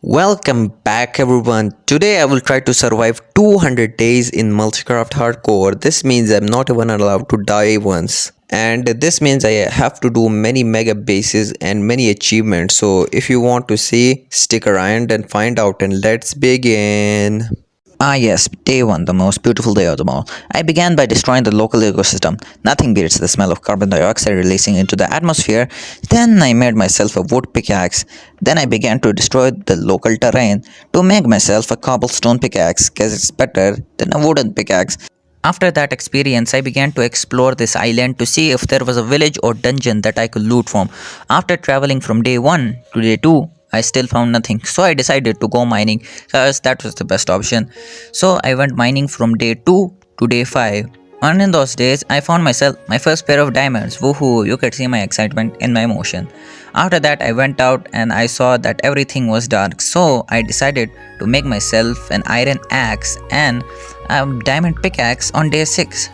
Welcome back everyone. Today I will try to survive 200 days in Multicraft Hardcore. This means I'm not even allowed to die once. And this means I have to do many mega bases and many achievements. So if you want to see, stick around and find out and let's begin. Ah yes, day one, the most beautiful day of them all. I began by destroying the local ecosystem. Nothing beats the smell of carbon dioxide releasing into the atmosphere. Then I made myself a wood pickaxe. Then I began to destroy the local terrain to make myself a cobblestone pickaxe, cause it's better than a wooden pickaxe. After that experience, I began to explore this island to see if there was a village or dungeon that I could loot from. After traveling from day 1 to day 2, I still found nothing. So I decided to go mining because that was the best option. So I went mining from day 2 to day 5. And in those days, I found myself my first pair of diamonds. Woohoo, you could see my excitement in my emotion. After that, I went out and I saw that everything was dark. So I decided to make myself an iron axe and a diamond pickaxe on day 6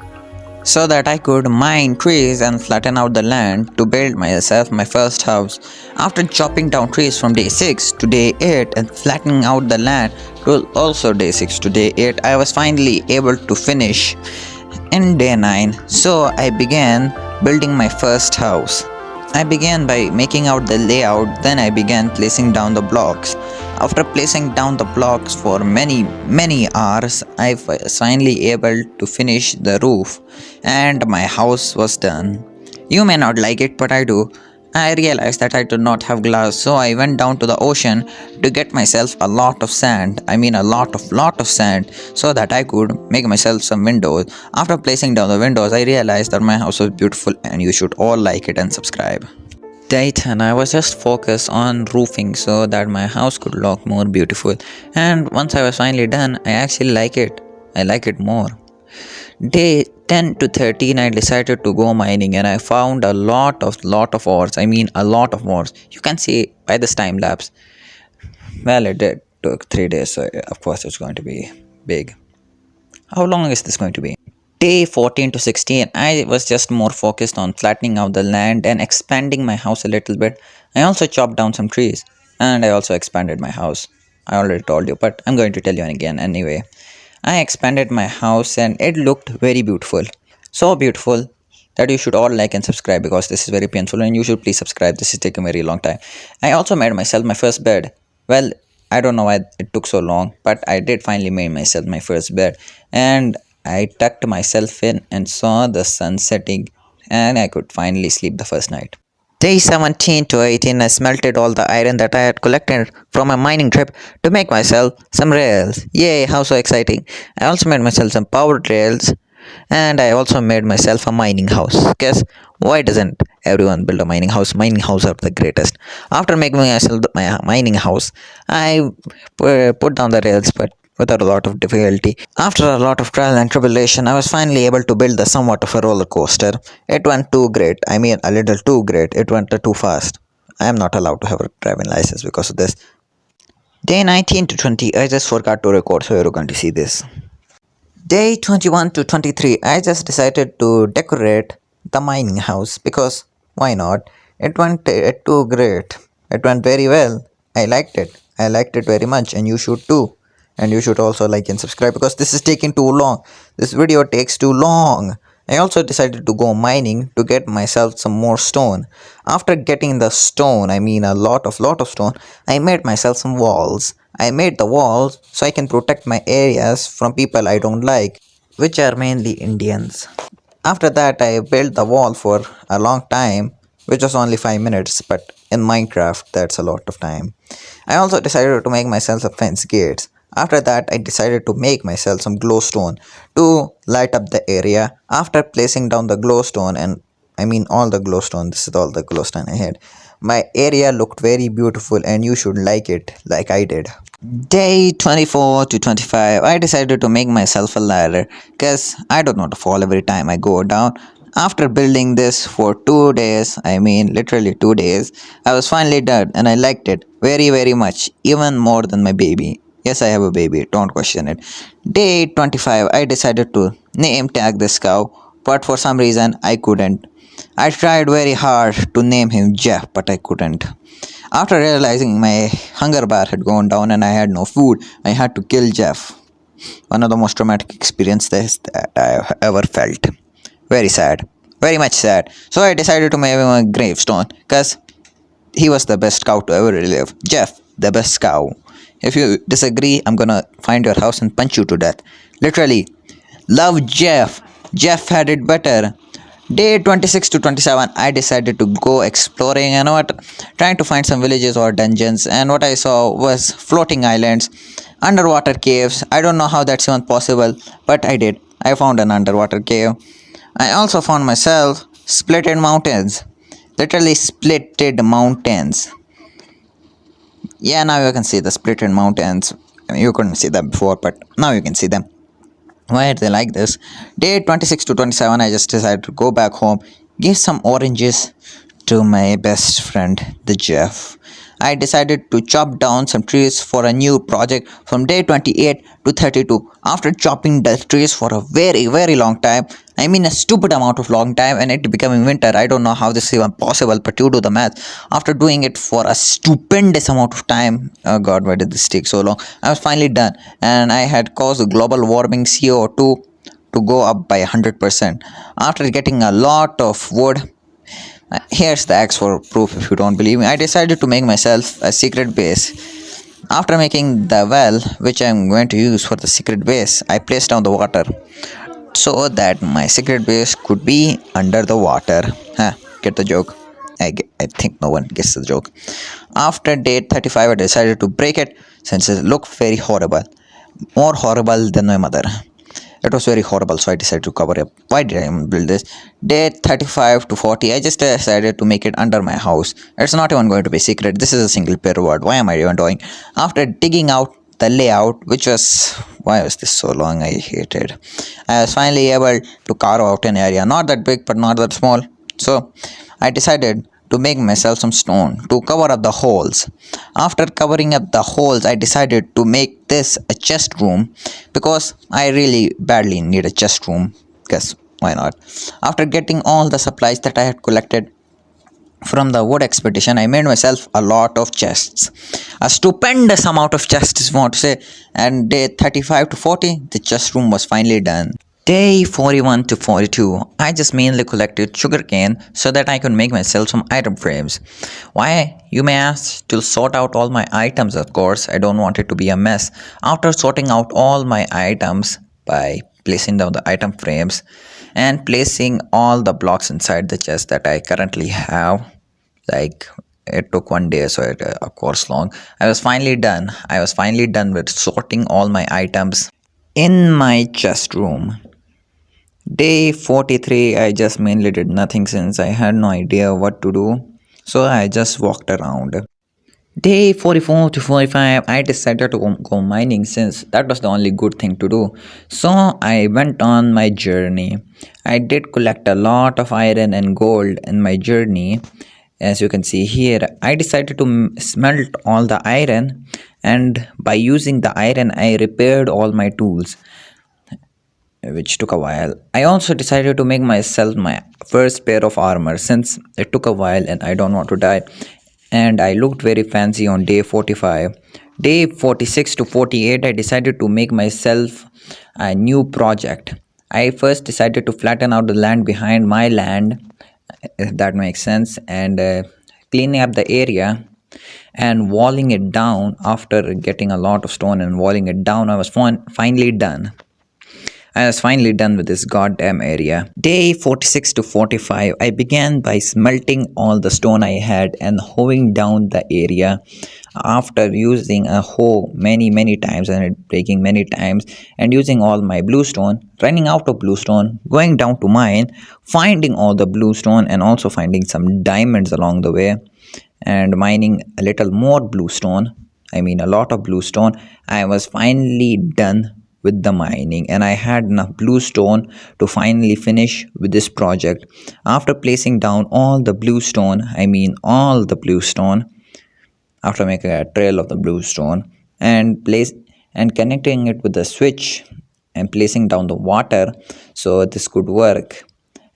so that I could mine trees and flatten out the land to build myself my first house. After chopping down trees from day 6 to day 8 and flattening out the land to also day 6 to day 8, I was finally able to finish in day 9. So I began building my first house. I began by making out the layout, then I began placing down the blocks. After placing down the blocks for many hours, I was finally able to finish the roof and my house was done. You may not like it, but I do. I realized that I did not have glass, so I went down to the ocean to get myself a lot of sand. I mean a lot of sand, so that I could make myself some windows. After placing down the windows, I realized that my house was beautiful and you should all like it and subscribe. Day 10, I was just focused on roofing so that my house could look more beautiful. And once I was finally done, I actually like it. I like it more. Day 10 to 13, I decided to go mining and I found a lot of ores. I mean a lot of ores. You can see by this time lapse. Well, it did took 3 days, so of course it's going to be big. How long is this going to be? Day 14 to 16, I was just more focused on flattening out the land and expanding my house a little bit. I also chopped down some trees and I also expanded my house. I already told you, but I'm going to tell you again anyway. I expanded my house and it looked very beautiful. So beautiful that you should all like and subscribe because this is very painful and you should please subscribe. This is taking a very long time. I also made myself my first bed. Well, I don't know why it took so long, but I did finally make myself my first bed and I tucked myself in and saw the sun setting and I could finally sleep the first night. Day 17 to 18, I smelted all the iron that I had collected from a mining trip to make myself some rails. Yay, how so exciting. I also made myself some powered rails and I also made myself a mining house. Guess why doesn't everyone build a mining house? Mining houses are the greatest. After making myself my mining house, I put down the rails but without a lot of difficulty. After a lot of trial and tribulation, I was finally able to build the somewhat of a roller coaster. It went too great. I mean, a little too great. It went too fast. I am not allowed to have a driving license because of this. Day 19 to 20, I just forgot to record, so you're going to see this. Day 21 to 23, I just decided to decorate the mining house because why not? It went too great. It went very well. I liked it. I liked it very much and you should too. And you should also like and subscribe because this is taking too long. This video takes too long. I also decided to go mining to get myself some more stone. After getting the stone, I mean a lot of stone, I made myself some walls. I made the walls so I can protect my areas from people I don't like, which are mainly Indians. After that, I built the wall for a long time, which was only 5 minutes, but in Minecraft, that's a lot of time. I also decided to make myself a fence gates. After that, I decided to make myself some glowstone to light up the area. After placing down the glowstone, and I mean all the glowstone, this is all the glowstone I had, my area looked very beautiful and you should like it like I did. Day 24 to 25, I decided to make myself a ladder because I don't want to fall every time I go down. After building this for 2 days, I mean literally 2 days, I was finally done and I liked it very much, even more than my baby. Yes, I have a baby, don't question it. Day 25, I decided to name tag this cow, but for some reason I couldn't. I tried very hard to name him Jeff, but I couldn't. After realizing my hunger bar had gone down and I had no food, I had to kill Jeff. One of the most traumatic experiences that I have ever felt. Very sad. Very much sad. So I decided to make him a gravestone because he was the best cow to ever live. Jeff, the best cow. If you disagree, I'm gonna find your house and punch you to death. Literally. Love Jeff. Jeff had it better. Day 26 to 27, I decided to go exploring and what, trying to find some villages or dungeons. And what I saw was floating islands, underwater caves. I don't know how that's even possible, but I did. I found an underwater cave. I also found myself splitted mountains. Literally splitted mountains. Yeah, now you can see the splitted mountains. You couldn't see them before, but now you can see them. Why are they like this? Day 26 to 27, I just decided to go back home, give some oranges to my best friend, the Jeff. I decided to chop down some trees for a new project from day 28 to 32. After chopping the trees for a very, very long time, I mean a stupid amount of long time, and it becoming winter. I don't know how this is even possible, but you do the math. After doing it for a stupendous amount of time, oh god, why did this take so long? I was finally done, and I had caused global warming CO2 to go up by 100%. After getting a lot of wood, here's the axe for proof if you don't believe me. I decided to make myself a secret base. After making the well, which I'm going to use for the secret base, I placed down the water so that my secret base could be under the water. Huh, get the joke? I think no one gets the joke. After day 35, I decided to break it since it looked very horrible. More horrible than my mother. It was very horrible, so I decided to cover up. Why did I build this? Day 35 to 40, I just decided to make it under my house. It's not even going to be secret. This is a single pair word. Why am I even doing? After digging out the layout, which was, why was this so long? I hated. I was finally able to carve out an area, not that big but not that small. So I decided to make myself some stone to cover up the holes. After covering up the holes, I decided to make this a chest room because I really badly need a chest room. Because why not? After getting all the supplies that I had collected from the wood expedition, I made myself a lot of chests. A stupendous amount of chests, if you want to say. And day 35 to 40, the chest room was finally done. Day 41 to 42, I just mainly collected sugarcane so that I could make myself some item frames. Why, you may ask? To sort out all my items, of course. I don't want it to be a mess. After sorting out all my items by placing down the item frames and placing all the blocks inside the chest that I currently have, like it took one day, so it of course long. I was finally done. I was finally done with sorting all my items in my chest room. Day 43, I just mainly did nothing since I had no idea what to do, so I just walked around. Day 44 to 45, I decided to go mining since that was the only good thing to do. So I went on my journey. I did collect a lot of iron and gold in my journey. As you can see here, I decided to smelt all the iron, and by using the iron, I repaired all my tools, which took a while. I also decided to make myself my first pair of armor since it took a while and I don't want to die. And I looked very fancy on day 45. Day 46 to 48, I decided to make myself a new project. I first decided to flatten out the land behind my land, if that makes sense, and cleaning up the area and walling it down. After getting a lot of stone and walling it down, I was finally done. I was finally done with this goddamn area. Day 46 to 45, I began by smelting all the stone I had and hoeing down the area. After using a hoe many times and it breaking many times and using all my bluestone, running out of bluestone, going down to mine, finding all the bluestone and also finding some diamonds along the way and mining a little more bluestone. I mean a lot of bluestone. I was finally done with the mining and I had enough bluestone to finally finish with this project. After placing down all the bluestone, after making a trail of the bluestone and connecting it with the switch and placing down the water so this could work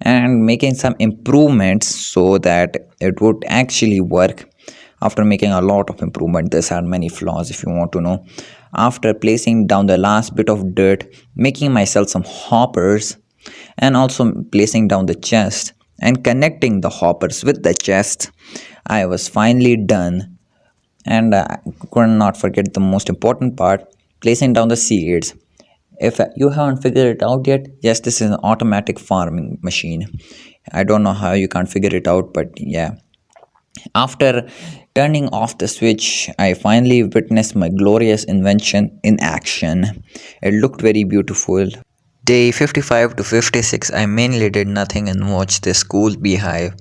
and making some improvements so that it would actually work. After making a lot of improvement, this had many flaws if you want to know. After placing down the last bit of dirt, making myself some hoppers, and also placing down the chest and connecting the hoppers with the chest, I was finally done. And could not forget the most important part, placing down the seeds. If you haven't figured it out yet, yes, this is an automatic farming machine. I don't know how you can't figure it out, but yeah. After turning off the switch, I finally witnessed my glorious invention in action. It looked very beautiful. Day 55 to 56, I mainly did nothing and watched this cool beehive.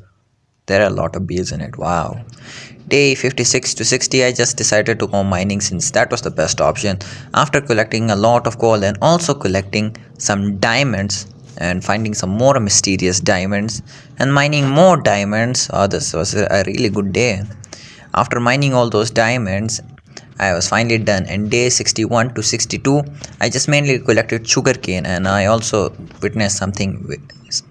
There are a lot of bees in it, wow. Day 56 to 60, I just decided to go mining since that was the best option. After collecting a lot of coal and also collecting some diamonds and finding some more mysterious diamonds and mining more diamonds, oh, this was a really good day. After mining all those diamonds, I was finally done. And day 61 to 62, I just mainly collected sugarcane and I also witnessed something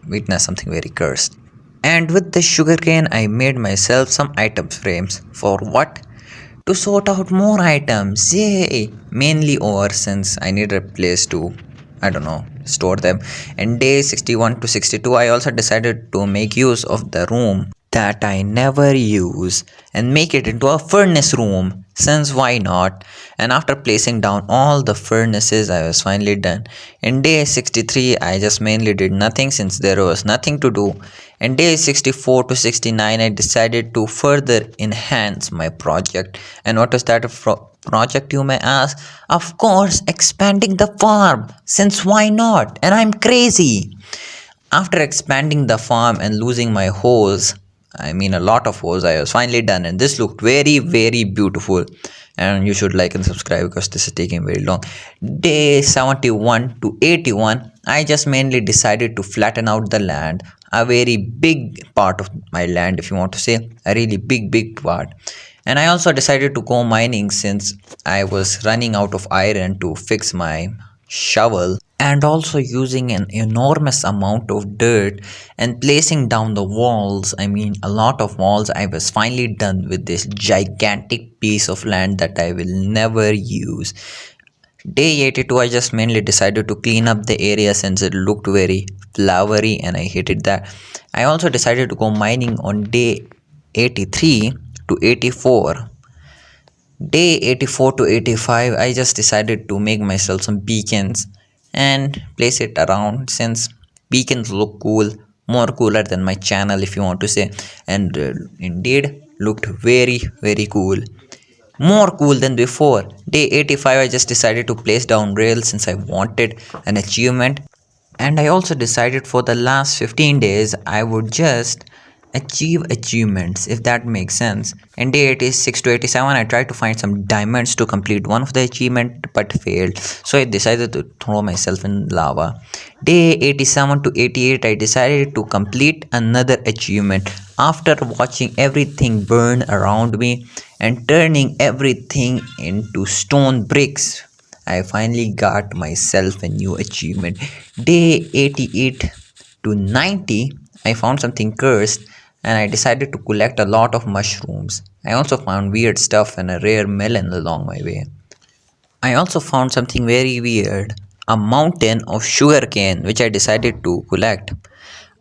very cursed. And with the sugarcane, I made myself some item frames. For what? To sort out more items. Yay! Mainly over since I need a place to, I don't know, store them. And day 61 to 62, I also decided to make use of the room that I never use and make it into a furnace room, since why not? And after placing down all the furnaces, I was finally done. In day 63, I just mainly did nothing since there was nothing to do. In day 64 to 69, I decided to further enhance my project. And what was that project, you may ask? Of course, expanding the farm, since why not? And I'm crazy. After expanding the farm and losing my hose, I mean a lot of hose, I was finally done and this looked very beautiful. And you should like and subscribe because this is taking very long. Day 71 to 81, I just mainly decided to flatten out the land. A very big part of my land, if you want to say, a really big part. And I also decided to go mining since I was running out of iron to fix my shovel, and also using an enormous amount of dirt and placing down the walls, I mean a lot of walls. I was finally done with this gigantic piece of land that I will never use. Day 82, I just mainly decided to clean up the area since it looked very flowery and I hated that. I also decided to go mining on day 83 to 84. Day 84 to 85, I just decided to make myself some beacons and place it around since beacons look cool, more cooler than my channel if you want to say, and indeed looked very cool, more cool than before. Day 85, I just decided to place down rails since I wanted an achievement, and I also decided for the last 15 days I would just achieve achievements, if that makes sense. In day 86 to 87, I tried to find some diamonds to complete one of the achievement but failed, so I decided to throw myself in lava. Day 87 to 88, I decided to complete another achievement. After watching everything burn around me and turning everything into stone bricks, I finally got myself a new achievement. Day 88 to 90, I found something cursed and I decided to collect a lot of mushrooms. I also found weird stuff and a rare melon along my way. I also found something very weird, a mountain of sugarcane which I decided to collect.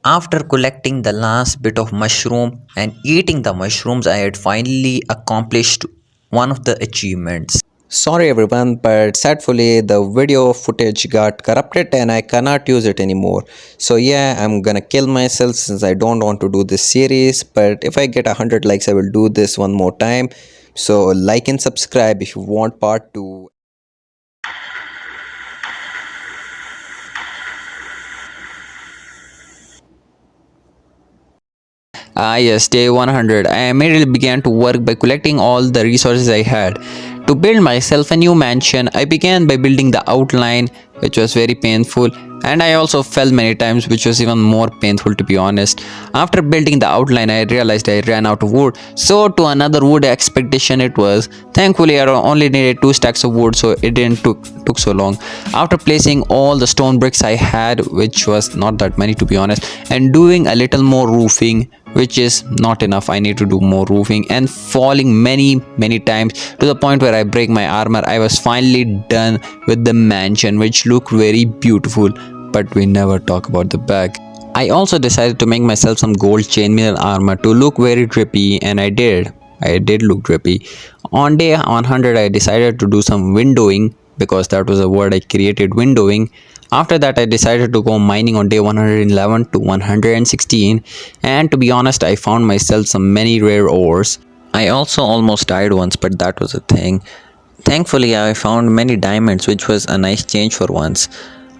After collecting the last bit of mushroom and eating the mushrooms, I had finally accomplished one of the achievements. Sorry everyone, but sadly the video footage got corrupted and I cannot use it anymore. So yeah, I'm gonna kill myself since I don't want to do this series, but if I get 100 likes I will do this one more time. So like and subscribe if you want part 2. Yes, day 100. I immediately began to work by collecting all the resources I had. To build myself a new mansion, I began by building the outline, which was very painful, and I also fell many times, which was even more painful to be honest. After building the outline, I realized I ran out of wood, so to another wood expedition it was. Thankfully, I only needed 2 stacks of wood, so it didn't took so long. After placing all the stone bricks I had, which was not that many to be honest, and doing a little more roofing, which is not enough. I need to do more roofing, and falling many times to the point where I break my armor. I was finally done with the mansion, which looked very beautiful, but we never talk about the back. I also decided to make myself some gold chainmail armor to look very drippy, and I did. I did look drippy. On day 100, I decided to do some windowing because that was a word I created, windowing. After that, I decided to go mining on day 111 to 116, and to be honest, I found myself some many rare ores. I also almost died once, but that was a thing. Thankfully, I found many diamonds, which was a nice change for once.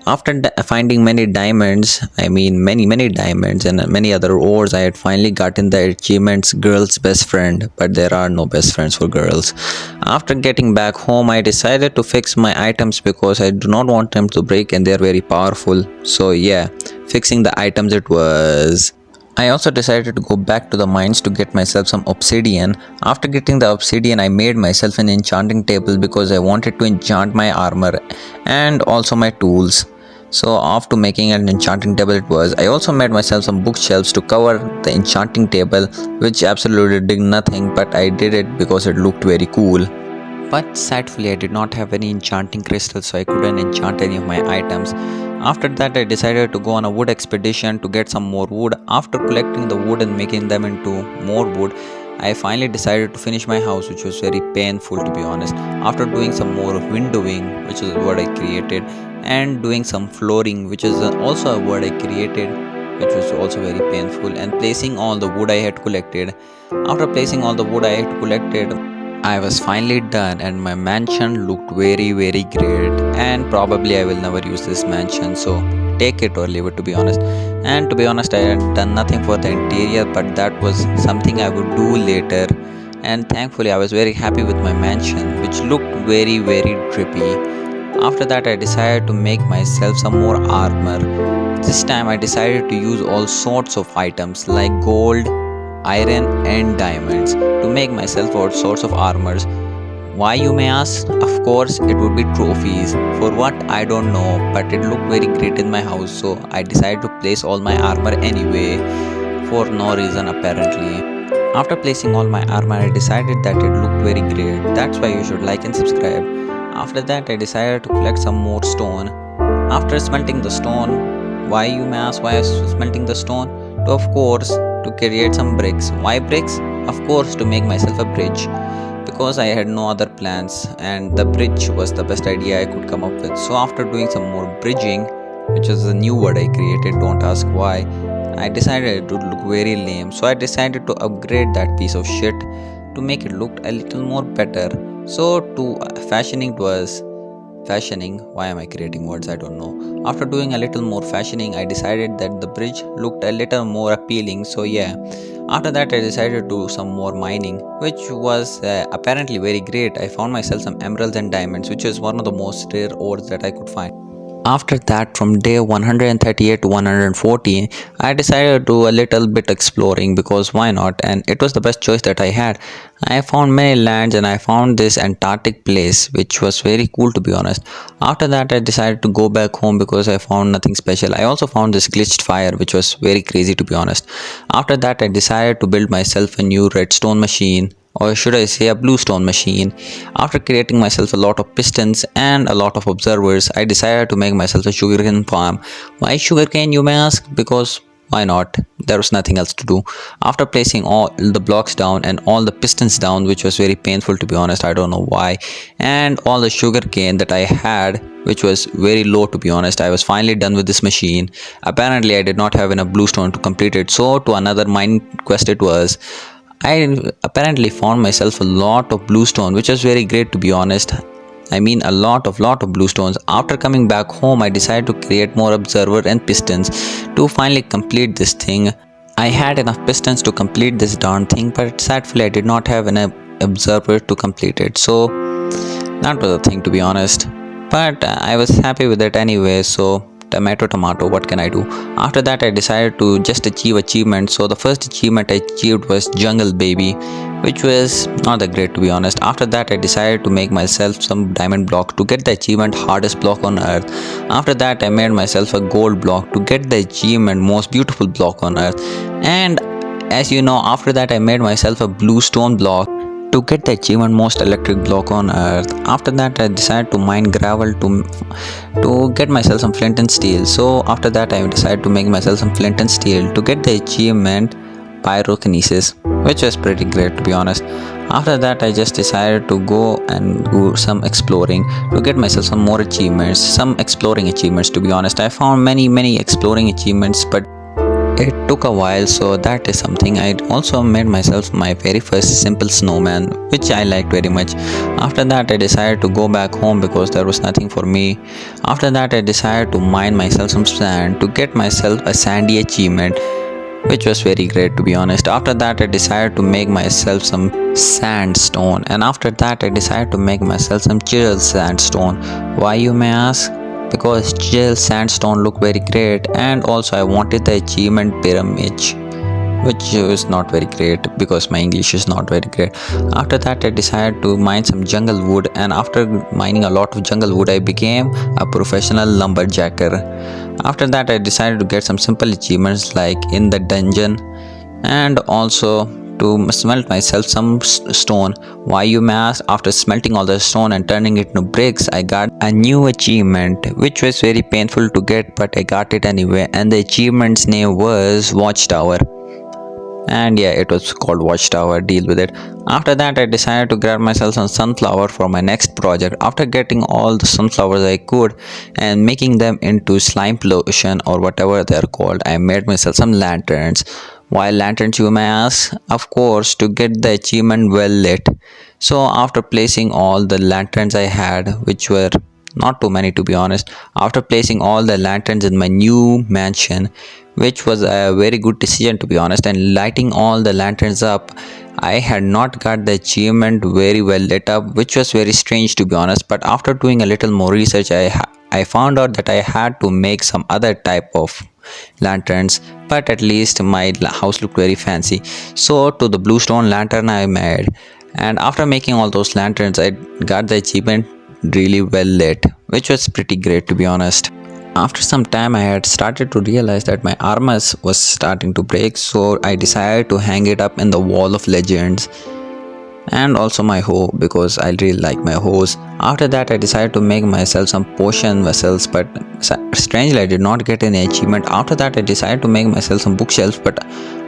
After finding many diamonds, I mean many diamonds and many other ores, I had finally gotten the achievements girl's best friend, but there are no best friends for girls. After getting back home, I decided to fix my items because I do not want them to break and they are very powerful. So yeah, fixing the items it was. I also decided to go back to the mines to get myself some obsidian. After getting the obsidian, I made myself an enchanting table because I wanted to enchant my armor and also my tools. So after making an enchanting table it was, I also made myself some bookshelves to cover the enchanting table, which absolutely did nothing, but I did it because it looked very cool. But sadly, I did not have any enchanting crystals, so I couldn't enchant any of my items. After that, I decided to go on a wood expedition to get some more wood. After collecting the wood and making them into more wood, I finally decided to finish my house, which was very painful to be honest. After doing some more windowing, which is what I created, and doing some flooring, which is also a word I created, which was also very painful, and placing all the wood I had collected. After placing all the wood I had collected, I was finally done and my mansion looked very great, and probably I will never use this mansion, so take it or leave it, to be honest. And to be honest, I had done nothing for the interior, but that was something I would do later. And thankfully I was very happy with my mansion, which looked very drippy. After that, I decided to make myself some more armor. This time I decided to use all sorts of items like gold, iron and diamonds to make myself all sorts of armors. Why, you may ask? Of course it would be trophies. For what, I don't know, but it looked very great in my house, so I decided to place all my armor anyway, for no reason apparently. After placing all my armor, I decided that it looked very great. That's why you should like and subscribe. After that, I decided to collect some more stone. After smelting the stone, why, you may ask, why I was smelting the stone? To, of course, to create some bricks. Why bricks? Of course, to make myself a bridge, because I had no other plans and the bridge was the best idea I could come up with. So after doing some more bridging, which is a new word I created, don't ask why, I decided it would look very lame, so I decided to upgrade that piece of shit to make it look a little more better. So to fashioning why am I creating words, I don't know. After doing a little more fashioning, I decided that the bridge looked a little more appealing, so yeah. After that, I decided to do some more mining, which was apparently very great. I found myself some emeralds and diamonds, which is one of the most rare ores that I could find. After that, from day 138 to 140, I decided to do a little bit exploring because why not, and it was the best choice that I had. I found many lands and I found this Antarctic place, which was very cool to be honest. After that, I decided to go back home because I found nothing special. I also found this glitched fire, which was very crazy to be honest. After that, I decided to build myself a new redstone machine, or should I say a bluestone machine. After creating myself a lot of pistons and a lot of observers, I decided to make myself a sugarcane farm. Why sugarcane, you may ask? Because why not? There was nothing else to do. After placing all the blocks down and all the pistons down, which was very painful to be honest, I don't know why, and all the sugarcane that I had, which was very low to be honest, I was finally done with this machine. Apparently I did not have enough bluestone to complete it, so to another mine quest it was. I apparently found myself a lot of bluestone, which was very great to be honest. I mean a lot of bluestones. After coming back home, I decided to create more observer and pistons to finally complete this thing. I had enough pistons to complete this darn thing, but sadly I did not have enough observer to complete it. So that was a thing to be honest. But I was happy with it anyway, so tomato, what can I do? After that, I decided to just achieve achievements. So the first achievement I achieved was jungle baby, which was not that great to be honest. After that, I decided to make myself some diamond block to get the achievement hardest block on earth. After that, I made myself a gold block to get the achievement most beautiful block on earth. And As you know, after that I made myself a blue stone block to get the achievement most electric block on earth. After that I decided to mine gravel to get myself some flint and steel. So after that I decided to make myself some flint and steel to get the achievement pyrokinesis, which was pretty great to be honest. After that I just decided to go and do some exploring to get myself some more achievements, some exploring achievements. To be honest, I found many exploring achievements, but it took a while, so that is something. I also made myself my very first simple snowman, which I liked very much. After that I decided to go back home because there was nothing for me. After that I decided to mine myself some sand to get myself a sandy achievement, which was very great to be honest. After that I decided to make myself some sandstone, and after that I decided to make myself some chisel sandstone. Why, you may ask? Because chisel sandstone look very great, and also I wanted the achievement pyramid, which is not very great because my English is not very great. After that I decided to mine some jungle wood, and after mining a lot of jungle wood I became a professional lumberjacker. After that I decided to get some simple achievements like in the dungeon, and also to smelt myself some stone. Why, you may ask? After smelting all the stone and turning it into bricks, I got a new achievement which was very painful to get, but I got it anyway, and the achievement's name was Watchtower. And yeah, it was called Watchtower. Deal with it. After that I decided to grab myself some sunflower for my next project. After getting all the sunflowers I could and making them into slime lotion or whatever they are called, I made myself some lanterns. Why lanterns, you may ask? Of course, to get the achievement well lit. So after placing all the lanterns I had, which were not too many to be honest, after placing all the lanterns in my new mansion, which was a very good decision to be honest, and lighting all the lanterns up, I had not got the achievement very well lit up, which was very strange to be honest. But after doing a little more research, I found out that I had to make some other type of lanterns, but at least my house looked very fancy. So to the bluestone lantern I made, and after making all those lanterns I got the achievement really well lit, which was pretty great to be honest. After some time I had started to realize that my armor was starting to break, so I decided to hang it up in the wall of legends, and also my hoe because I really like my hoes. After that I decided to make myself some potion vessels, but strangely I did not get any achievement. After that I decided to make myself some bookshelves, but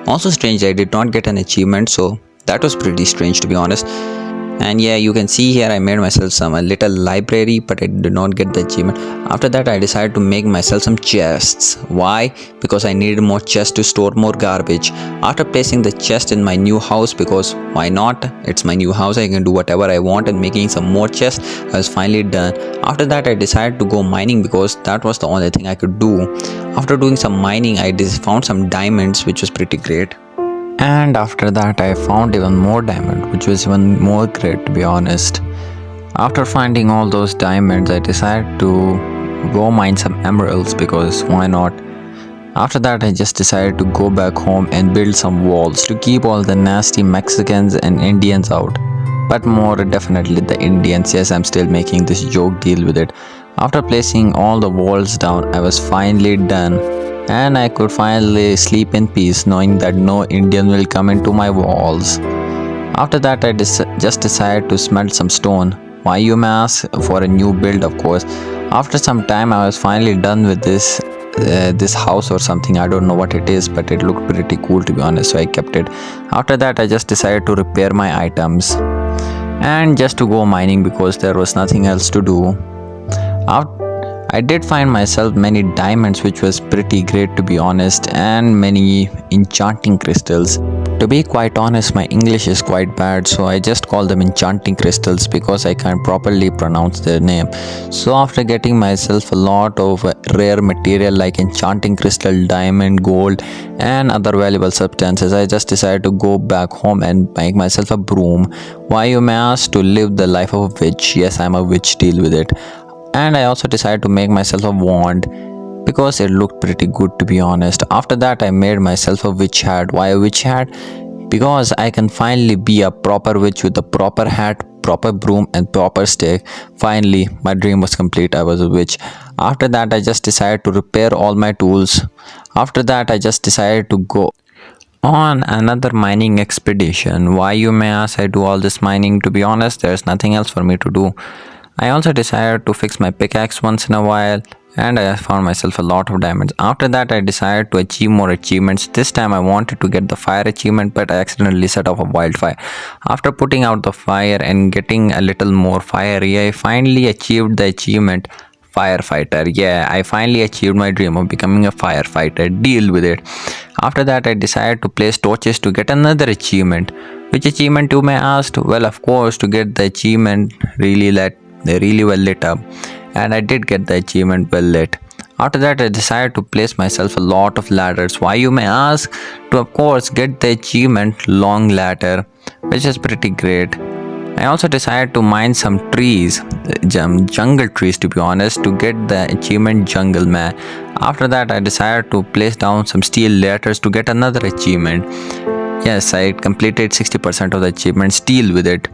also strangely I did not get an achievement, so that was pretty strange to be honest. And yeah, you can see here I made myself a little library, but I did not get the achievement. After that I decided to make myself some chests. Why? Because I needed more chests to store more garbage. After placing the chest in my new house, because why not, it's my new house, I can do whatever I want, and making some more chests, I was finally done. After that I decided to go mining because that was the only thing I could do. After doing some mining I found some diamonds, which was pretty great. And after that I found even more diamond, which was even more great to be honest. After finding all those diamonds I decided to go mine some emeralds because why not. After that I just decided to go back home and build some walls to keep all the nasty Mexicans and Indians out. But more definitely the Indians. Yes, I'm still making this joke, deal with it. After placing all the walls down I was finally done, and I could finally sleep in peace knowing that no Indian will come into my walls. After that I just decided to smelt some stone. Why, you may ask? For a new build of course. After some time I was finally done with this house or something. I don't know what it is, but it looked pretty cool to be honest, so I kept it. After that I just decided to repair my items and just to go mining because there was nothing else to do. I did find myself many diamonds, which was pretty great to be honest, and many enchanting crystals. To be quite honest, my English is quite bad, so I just call them enchanting crystals because I can't properly pronounce their name. So after getting myself a lot of rare material like enchanting crystal, diamond, gold and other valuable substances, I just decided to go back home and make myself a broom. Why, you may ask? To live the life of a witch. Yes, I'm a witch, deal with it. And I also decided to make myself a wand because it looked pretty good to be honest. After that I made myself a witch hat. Why a witch hat? Because I can finally be a proper witch with a proper hat, proper broom and proper stick. Finally my dream was complete, I was a witch. After that I just decided to repair all my tools. After that I just decided to go On another mining expedition. Why, you may ask, I do all this mining? To be honest, there's nothing else for me to do. I also decided to fix my pickaxe once in a while, and I found myself a lot of diamonds. After that, I decided to achieve more achievements. This time I wanted to get the fire achievement, but I accidentally set off a wildfire. After putting out the fire and getting a little more fiery, I finally achieved the achievement firefighter. Yeah, I finally achieved my dream of becoming a firefighter. Deal with it. After that, I decided to place torches to get another achievement. Which achievement, you may ask? Well, of course, to get the achievement really well lit up, and I did get the achievement well lit. After that, I decided to place myself a lot of ladders. Why, you may ask? To, of course, get the achievement long ladder, which is pretty great. I also decided to mine some trees, jungle trees to be honest, to get the achievement jungle man. After that, I decided to place down some steel ladders to get another achievement. Yes, I completed 60% of the achievement steel with it.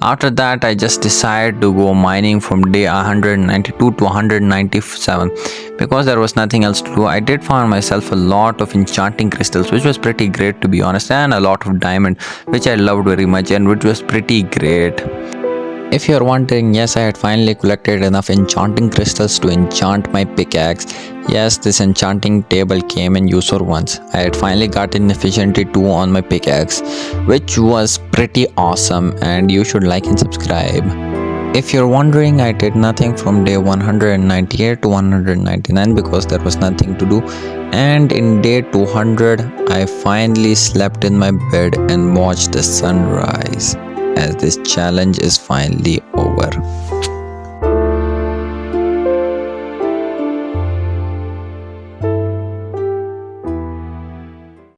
After that, I just decided to go mining from day 192 to 197 because there was nothing else to do. I did find myself a lot of enchanting crystals, which was pretty great to be honest, and a lot of diamond, which I loved very much and which was pretty great. If you're wondering, yes, I had finally collected enough enchanting crystals to enchant my pickaxe. Yes, this enchanting table came in use for once. I had finally gotten efficiency 2 on my pickaxe, which was pretty awesome, and you should like and subscribe. If you're wondering, I did nothing from day 198 to 199 because there was nothing to do, and in day 200 I finally slept in my bed and watched the sunrise, as this challenge is finally over.